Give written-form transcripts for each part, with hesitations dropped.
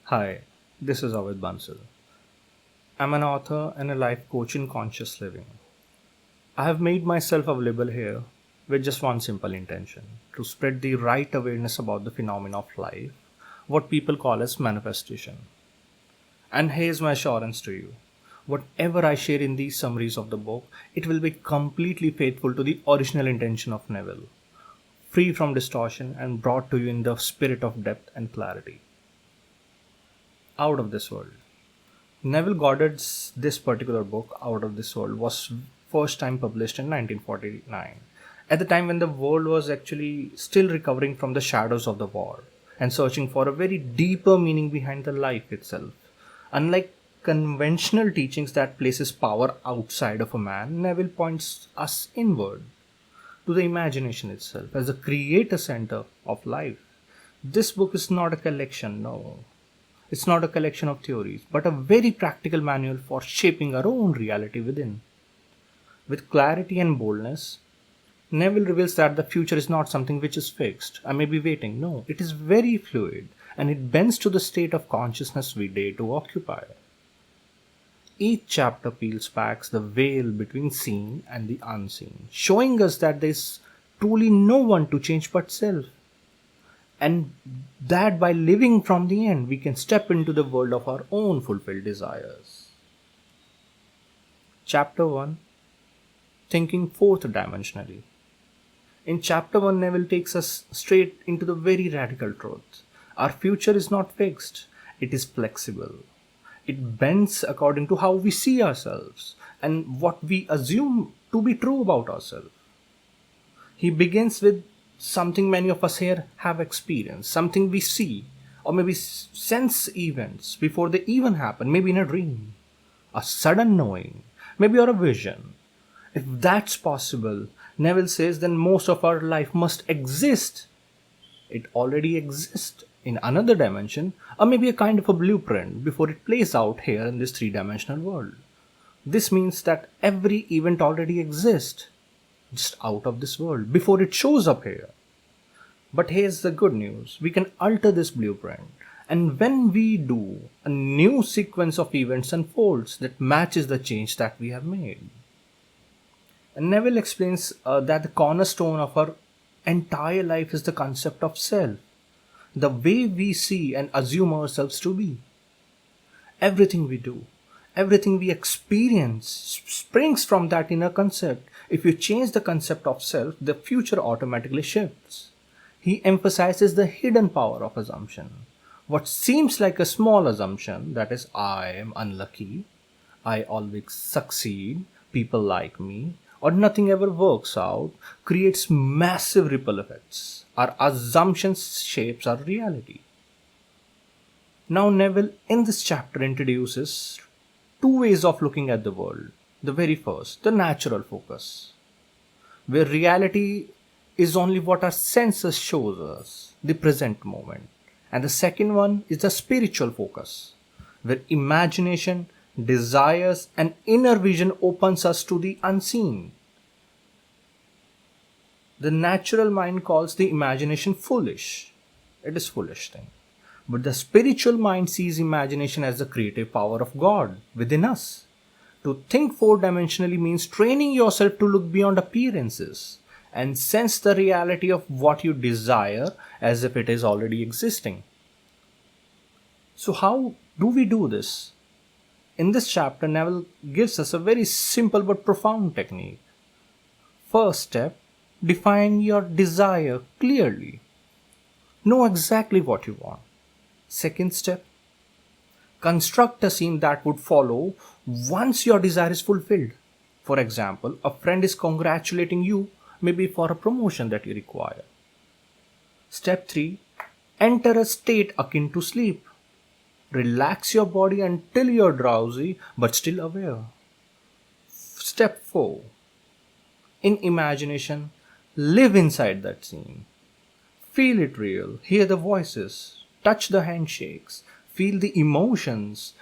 Hi, this is Avid Bansal. I'm an author and a life coach in conscious living. I have made myself available here with just one simple intention to spread the right awareness about the phenomena of life, what people call as manifestation. And here's my assurance to you whatever I share in these summaries of the book, it will be completely faithful to the original intention of Neville, free from distortion and brought to you in the spirit of depth and clarity. Out of this world. Neville Goddard's this particular book, Out of This World, was first time published in 1949, at the time when the world was actually still recovering from the shadows of the war and searching for a very deeper meaning behind the life itself. Unlike conventional teachings that places power outside of a man, Neville points us inward to the imagination itself as the creator center of life. This book is not a collection, no. It's not a collection of theories, but a very practical manual for shaping our own reality within. With clarity and boldness, Neville reveals that the future is not something which is fixed. I may be waiting. No, it is very fluid and it bends to the state of consciousness we dare to occupy. Each chapter peels back the veil between seen and the unseen, showing us that there is truly no one to change but self. And that by living from the end, we can step into the world of our own fulfilled desires. Chapter 1 Thinking Fourth Dimensionally. In Chapter 1, Neville takes us straight into the very radical truth. Our future is not fixed, it is flexible. It bends according to how we see ourselves and what we assume to be true about ourselves. He begins with something many of us here have experienced, something we see or maybe sense events before they even happen, maybe in a dream, a sudden knowing, maybe or a vision. If that's possible, Neville says, then most of our life must exist. It already exists in another dimension, or maybe a kind of a blueprint before it plays out here in this three-dimensional world. This means that every event already exists just out of this world before it shows up here. But here's the good news. We can alter this blueprint. And when we do, a new sequence of events unfolds that matches the change that we have made. And Neville explains that the cornerstone of our entire life is the concept of self, the way we see and assume ourselves to be. Everything we do, everything we experience springs from that inner concept. If you change the concept of self, the future automatically shifts. He emphasizes the hidden power of assumption. What seems like a small assumption, that is, I am unlucky, I always succeed, people like me, or nothing ever works out, creates massive ripple effects. Our assumptions shapes our reality. Now Neville in this chapter introduces two ways of looking at the world. The very first, the natural focus, where reality is only what our senses shows us, the present moment. And the second one is the spiritual focus, where imagination, desires and inner vision opens us to the unseen. The natural mind calls the imagination foolish. It is foolish thing. But the spiritual mind sees imagination as the creative power of God within us. To think four-dimensionally means training yourself to look beyond appearances and sense the reality of what you desire as if it is already existing. So how do we do this? In this chapter, Neville gives us a very simple but profound technique. First step, define your desire clearly. Know exactly what you want. Second step, construct a scene that would follow once your desire is fulfilled. For example, a friend is congratulating you, maybe for a promotion that you require. Step 3, enter a state akin to sleep. Relax your body until you're drowsy but still aware. Step 4, in imagination, live inside that scene. Feel it real, hear the voices, touch the handshakes, feel the emotions.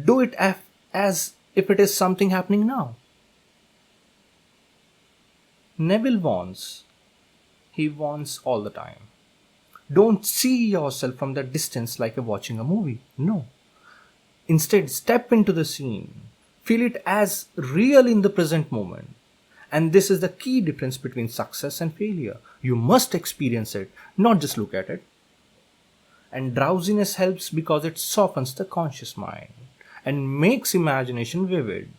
Do it as if it is something happening now. Neville warns. He warns all the time. Don't see yourself from the distance like you're watching a movie. No. Instead, step into the scene. Feel it as real in the present moment. And this is the key difference between success and failure. You must experience it, not just look at it. And drowsiness helps because it softens the conscious mind and makes imagination vivid.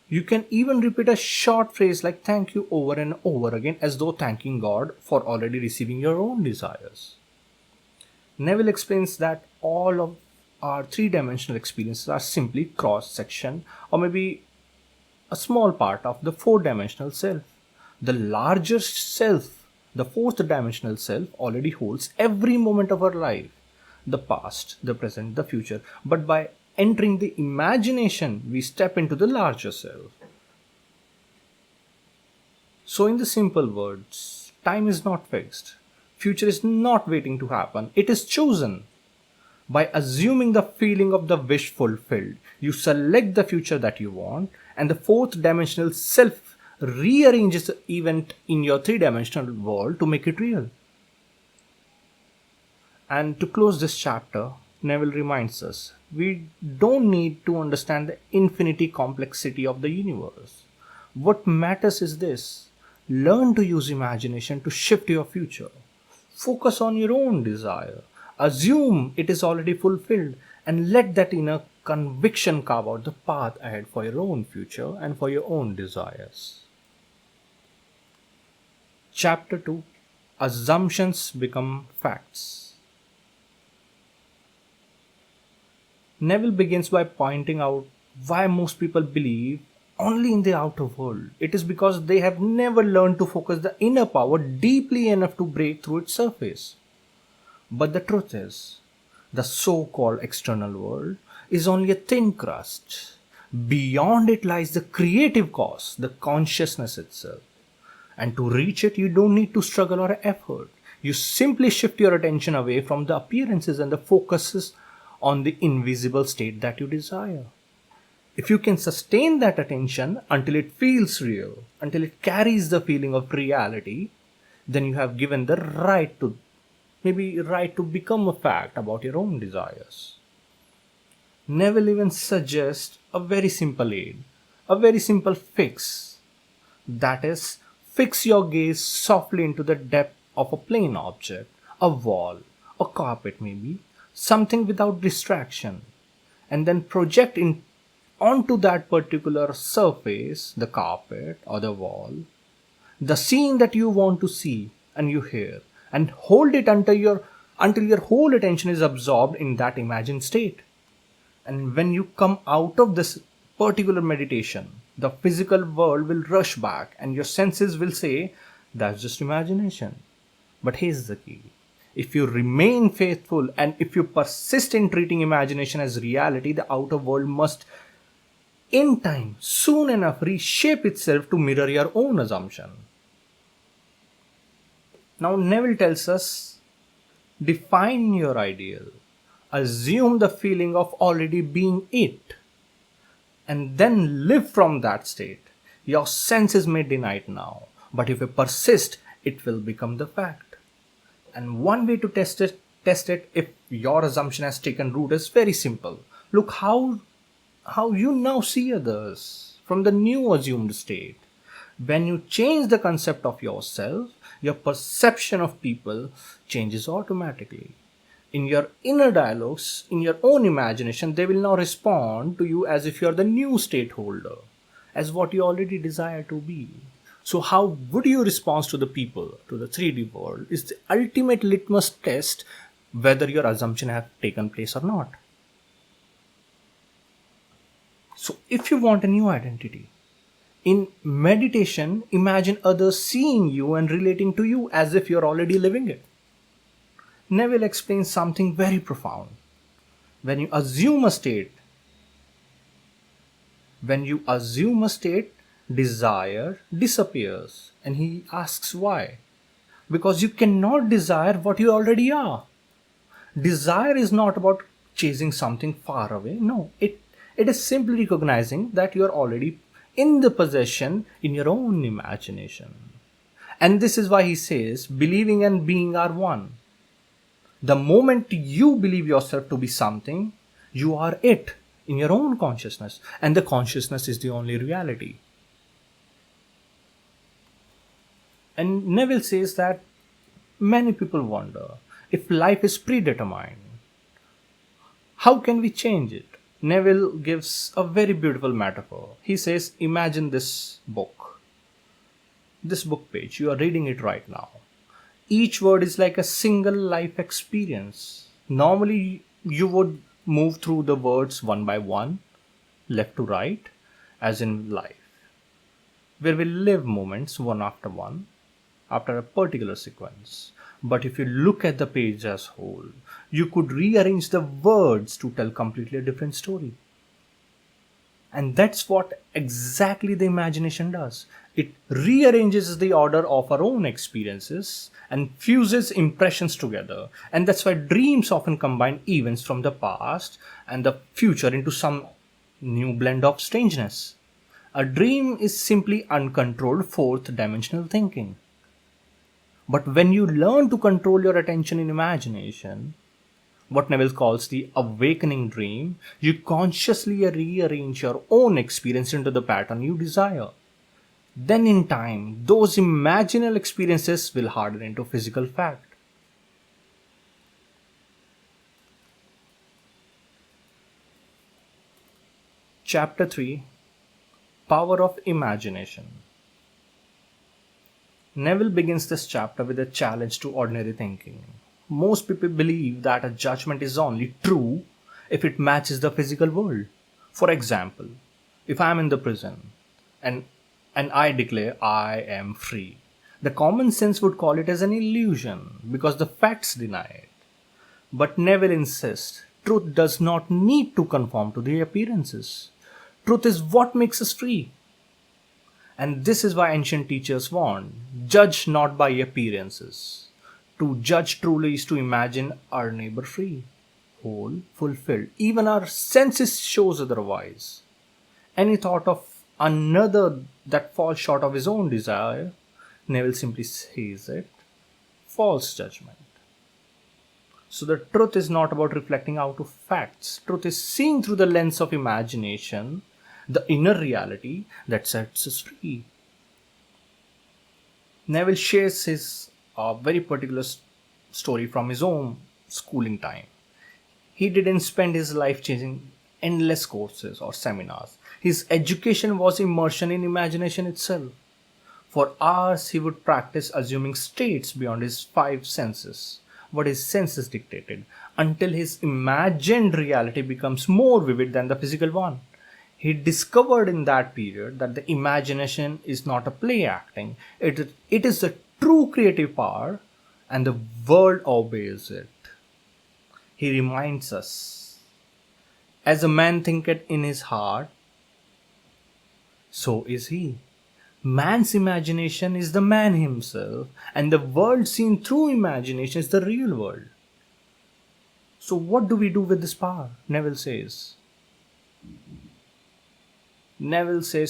You can even repeat a short phrase like thank you over and over again as though thanking God for already receiving your own desires. Neville explains that all of our three-dimensional experiences are simply cross-section or maybe a small part of the four-dimensional self. The larger self, the fourth-dimensional self, already holds every moment of our life, the past, the present, the future. But by entering the imagination, we step into the larger self. So in the simple words, time is not fixed. Future is not waiting to happen. It is chosen. By assuming the feeling of the wish fulfilled, you select the future that you want, and the fourth dimensional self rearranges the event in your three-dimensional world to make it real. And to close this chapter, Neville reminds us, we don't need to understand the infinity complexity of the universe. What matters is this: learn to use imagination to shift your future. Focus on your own desire. Assume it is already fulfilled and let that inner conviction carve out the path ahead for your own future and for your own desires. Chapter 2: Assumptions Become Facts. Neville begins by pointing out why most people believe only in the outer world. It is because they have never learned to focus the inner power deeply enough to break through its surface. But the truth is, the so-called external world is only a thin crust. Beyond it lies the creative cause, the consciousness itself. And to reach it, you don't need to struggle or effort. You simply shift your attention away from the appearances and the focuses on the invisible state that you desire. If you can sustain that attention until it feels real, until it carries the feeling of reality, then you have given the right to become a fact about your own desires. Neville even suggests a very simple aid, a very simple fix. That is, fix your gaze softly into the depth of a plain object, a wall, a carpet maybe, something without distraction, and then project onto that particular surface, the carpet or the wall, the scene that you want to see and you hear, and hold it until your whole attention is absorbed in that imagined state. And when you come out of this particular meditation, the physical world will rush back and your senses will say, that's just imagination. But here's the key. If you remain faithful and if you persist in treating imagination as reality, the outer world must, in time, soon enough, reshape itself to mirror your own assumption. Now Neville tells us, define your ideal. Assume the feeling of already being it. And then live from that state. Your senses may deny it now, but if you persist, it will become the fact. And one way to test it if your assumption has taken root is very simple. Look how you now see others from the new assumed state. When you change the concept of yourself, your perception of people changes automatically. In your inner dialogues, in your own imagination, they will now respond to you as if you are the new state holder, as what you already desire to be. So how would you respond to the people, to the 3D world, is the ultimate litmus test whether your assumption has taken place or not. So if you want a new identity, in meditation, imagine others seeing you and relating to you as if you're already living it. Neville explains something very profound. When you assume a state, desire disappears. And he asks why. Because you cannot desire what you already are. Desire is not about chasing something far away. No, it is simply recognizing that you are already in the possession in your own imagination. And this is why he says, believing and being are one. The moment you believe yourself to be something, you are it in your own consciousness, and the consciousness is the only reality. And Neville says that many people wonder, if life is predetermined, how can we change it? Neville gives a very beautiful metaphor. He says, imagine this book page, you are reading it right now. Each word is like a single life experience. Normally, you would move through the words one by one, left to right, as in life, where we live moments one after one, after a particular sequence. But if you look at the page as whole, you could rearrange the words to tell completely a different story. And that's what exactly the imagination does. It rearranges the order of our own experiences and fuses impressions together. And that's why dreams often combine events from the past and the future into some new blend of strangeness. A dream is simply uncontrolled fourth dimensional thinking. But when you learn to control your attention in imagination, what Neville calls the awakening dream, you consciously rearrange your own experience into the pattern you desire. Then in time, those imaginal experiences will harden into physical fact. Chapter 3: Power of Imagination. Neville begins this chapter with a challenge to ordinary thinking. Most people believe that a judgment is only true if it matches the physical world. For example, if I am in the prison and I declare I am free, the common sense would call it as an illusion because the facts deny it. But Neville insists truth does not need to conform to the appearances. Truth is what makes us free. And this is why ancient teachers warned, judge not by appearances. To judge truly is to imagine our neighbor free, whole, fulfilled. Even our senses shows otherwise. Any thought of another that falls short of his own desire, Neville simply says it, false judgment. So the truth is not about reflecting out of facts. Truth is seeing through the lens of imagination, the inner reality that sets us free. Neville shares his very particular story from his own schooling time. He didn't spend his life chasing endless courses or seminars. His education was immersion in imagination itself. For hours he would practice assuming states beyond his five senses, what his senses dictated, until his imagined reality becomes more vivid than the physical one. He discovered in that period that the imagination is not a play acting, it is the true creative power, and the world obeys it. He reminds us, as a man thinketh in his heart, so is he. Man's imagination is the man himself, and the world seen through imagination is the real world. So what do we do with this power? Neville says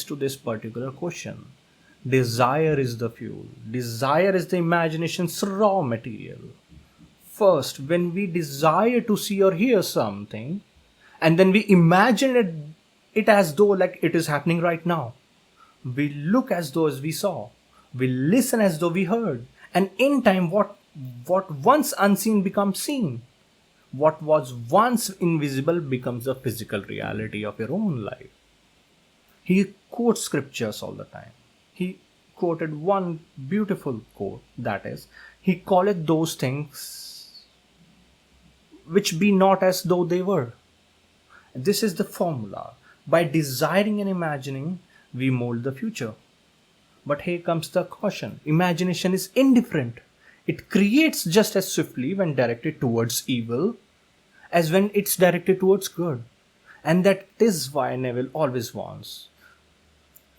to this particular question, desire is the fuel. Desire is the imagination's raw material. First, when we desire to see or hear something, and then we imagine it as though like it is happening right now. We look as though as we saw. We listen as though we heard. And in time, what once unseen becomes seen. What was once invisible becomes the physical reality of your own life. He quotes scriptures all the time. He quoted one beautiful quote, that is, he calleth those things which be not as though they were. This is the formula. By desiring and imagining, we mold the future. But here comes the caution. Imagination is indifferent. It creates just as swiftly when directed towards evil as when it's directed towards good. And that is why Neville always warns.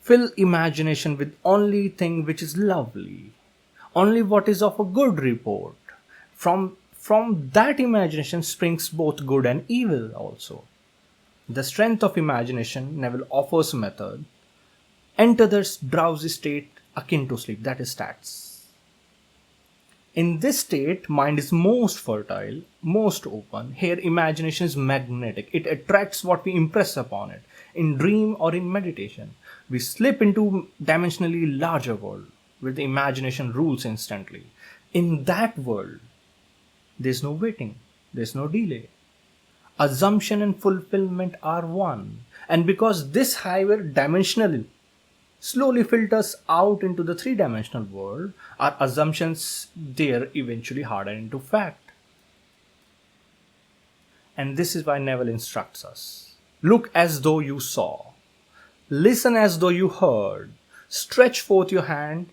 Fill imagination with only thing which is lovely, only what is of a good report. From that imagination springs both good and evil also. The strength of imagination, Neville offers a method. Enter the drowsy state akin to sleep, that is stats. In this state, mind is most fertile, most open. Here, imagination is magnetic. It attracts what we impress upon it. In dream or in meditation, we slip into dimensionally larger world where the imagination rules instantly. In that world, there's no waiting, there's no delay. Assumption and fulfillment are one. And because this higher dimensional slowly filters out into the three-dimensional world, our assumptions there eventually harden into fact. And this is why Neville instructs us. Look as though you saw. Listen as though you heard. Stretch forth your hand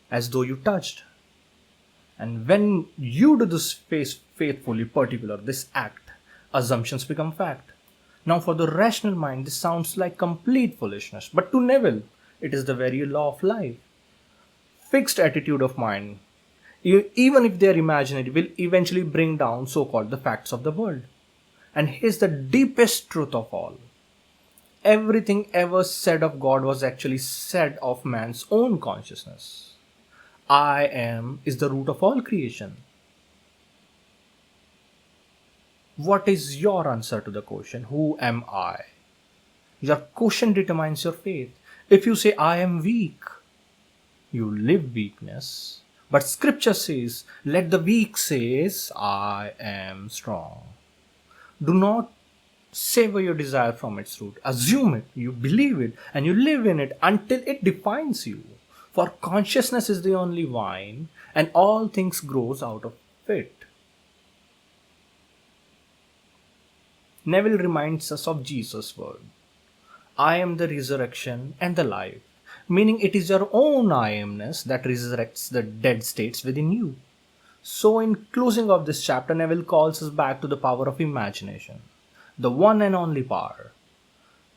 as though you touched. And when you do this faithfully, this act, assumptions become fact. Now for the rational mind, this sounds like complete foolishness. But to Neville, it is the very law of life. Fixed attitude of mind, even if they are imaginary, will eventually bring down so-called the facts of the world. And here's the deepest truth of all. Everything ever said of God was actually said of man's own consciousness. I am is the root of all creation. What is your answer to the question, who am I? Your question determines your faith. If you say, I am weak, you live weakness. But scripture says, let the weak says, I am strong. Do not sever your desire from its root. Assume it, you believe it, and you live in it until it defines you. For consciousness is the only vine, and all things grows out of it. Neville reminds us of Jesus' word. I am the resurrection and the life, meaning it is your own I amness that resurrects the dead states within you. So in closing of this chapter, Neville calls us back to the power of imagination, the one and only power.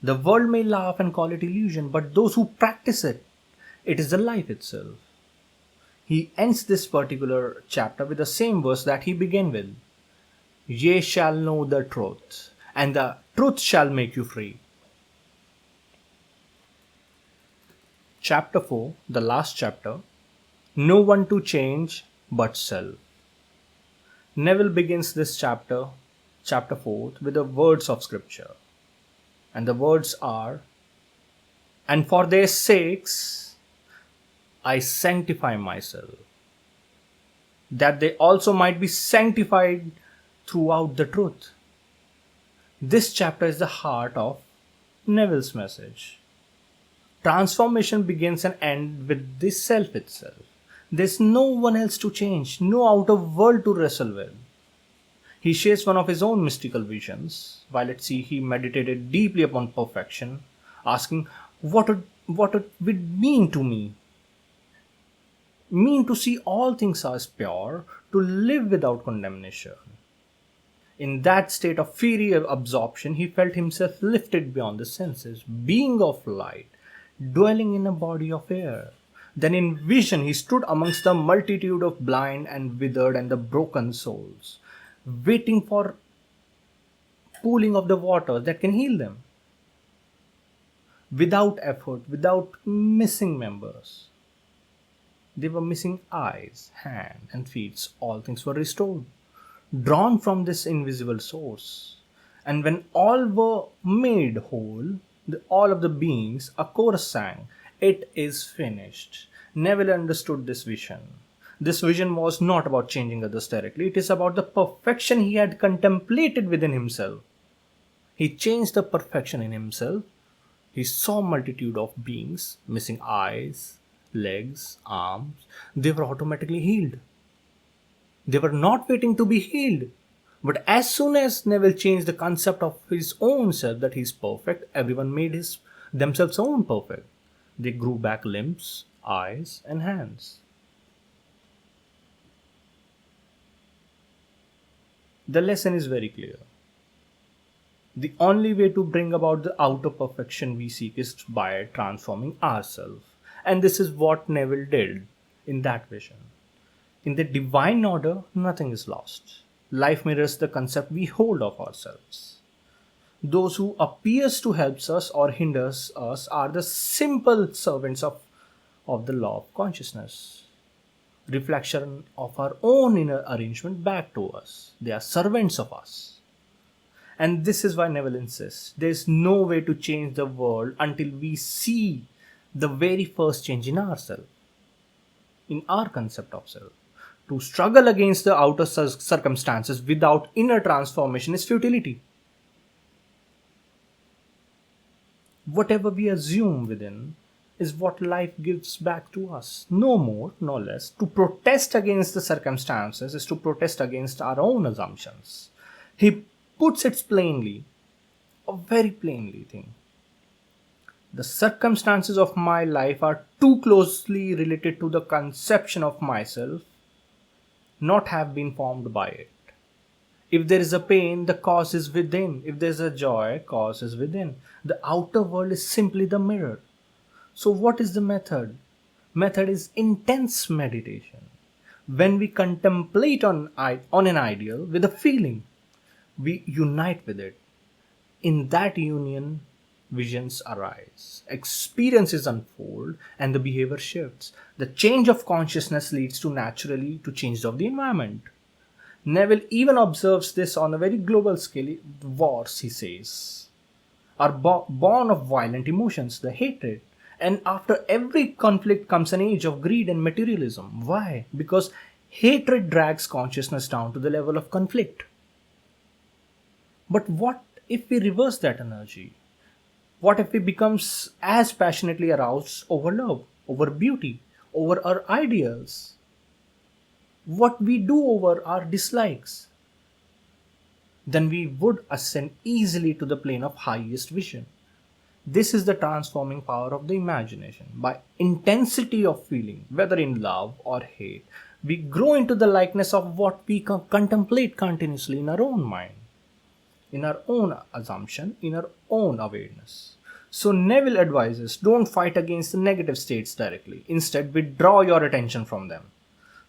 The world may laugh and call it illusion, but those who practice it, it is the life itself. He ends this particular chapter with the same verse that he began with. Ye shall know the truth, and the truth shall make you free. Chapter 4, the last chapter, no one to change but self. Neville begins this chapter 4, with the words of scripture. And the words are, and for their sakes I sanctify myself, that they also might be sanctified throughout the truth. This chapter is the heart of Neville's message. Transformation begins and ends with the self itself. There's no one else to change, no outer world to wrestle with. He shares one of his own mystical visions. While at sea, he meditated deeply upon perfection, asking, what it would mean to me? Mean to see all things as pure, to live without condemnation. In that state of fiery absorption, he felt himself lifted beyond the senses, being of light, dwelling in a body of air. Then in vision he stood amongst the multitude of blind and withered and the broken souls, waiting for pooling of the waters that can heal them. Without effort, without missing members. They were missing eyes, hand and feet. All things were restored, drawn from this invisible source. And when all were made whole, all of the beings, a chorus sang, it is finished. Neville understood this vision. This vision was not about changing others directly. It is about the perfection he had contemplated within himself. He changed the perfection in himself. He saw multitude of beings, missing eyes, legs, arms. They were automatically healed. They were not waiting to be healed. But as soon as Neville changed the concept of his own self, that he is perfect, everyone made themselves own perfect. They grew back limbs, eyes and hands. The lesson is very clear. The only way to bring about the outer perfection we seek is by transforming ourselves. And this is what Neville did in that vision. In the divine order, nothing is lost. Life mirrors the concept we hold of ourselves. Those who appears to help us or hinders us are the simple servants of the law of consciousness. reflection of our own inner arrangement back to us. They are servants of us. And this is why Neville insists there is no way to change the world until we see the very first change in ourselves, in our concept of self. To struggle against the outer circumstances without inner transformation is futility. Whatever we assume within is what life gives back to us. No more, no less. To protest against the circumstances is to protest against our own assumptions. He puts it plainly, a very plainly thing. The circumstances of my life are too closely related to the conception of myself, not have been formed by it. If there is a pain, the cause is within. If there is a joy, cause is within. The outer world is simply the mirror. So what is the method? Method is intense meditation. When we contemplate on an ideal with a feeling, we unite with it. In that union, visions arise, experiences unfold, and the behavior shifts. The change of consciousness leads naturally to change of the environment. Neville even observes this on a very global scale. Wars, he says, are born of violent emotions, the hatred. And after every conflict comes an age of greed and materialism. Why? Because hatred drags consciousness down to the level of conflict. But what if we reverse that energy? What if we become as passionately aroused over love, over beauty, over our ideals? What we do over our dislikes? Then we would ascend easily to the plane of highest vision. This is the transforming power of the imagination. By intensity of feeling, whether in love or hate, we grow into the likeness of what we contemplate continuously in our own mind, in our own assumption, in our own awareness. So Neville advises, don't fight against the negative states directly. Instead, withdraw your attention from them.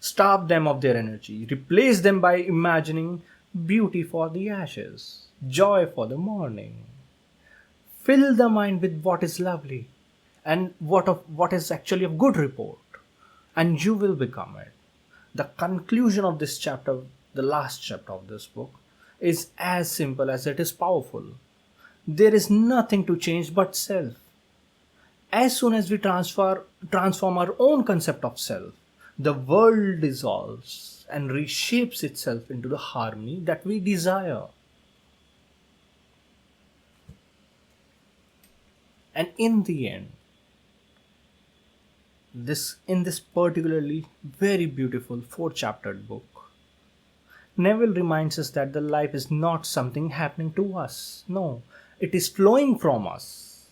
Starve them of their energy. Replace them by imagining beauty for the ashes, joy for the morning. Fill the mind with what is lovely and what is actually of good report, and you will become it. The conclusion of this chapter, the last chapter of this book, is as simple as it is powerful. There is nothing to change but self. As soon as we transform our own concept of self, the world dissolves and reshapes itself into the harmony that we desire. And in the end, in this particularly very beautiful 4-chaptered book, Neville reminds us that the life is not something happening to us. No, it is flowing from us.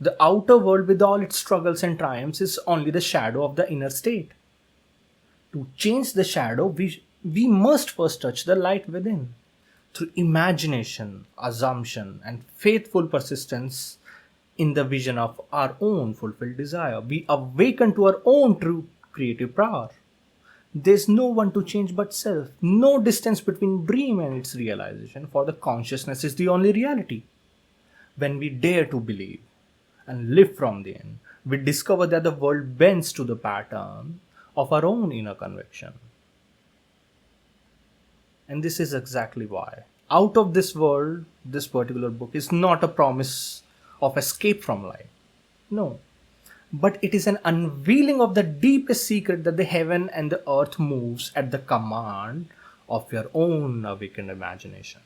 The outer world with all its struggles and triumphs is only the shadow of the inner state. To change the shadow, we must first touch the light within. Through imagination, assumption, and faithful persistence in the vision of our own fulfilled desire, we awaken to our own true creative power. There's no one to change but self. No distance between dream and its realization, for the consciousness is the only reality. When we dare to believe and live from the end, we discover that the world bends to the pattern of our own inner conviction. And this is exactly why. Out of this world, this particular book is not a promise of escape from life. No. But it is an unveiling of the deepest secret that the heaven and the earth moves at the command of your own awakened imagination.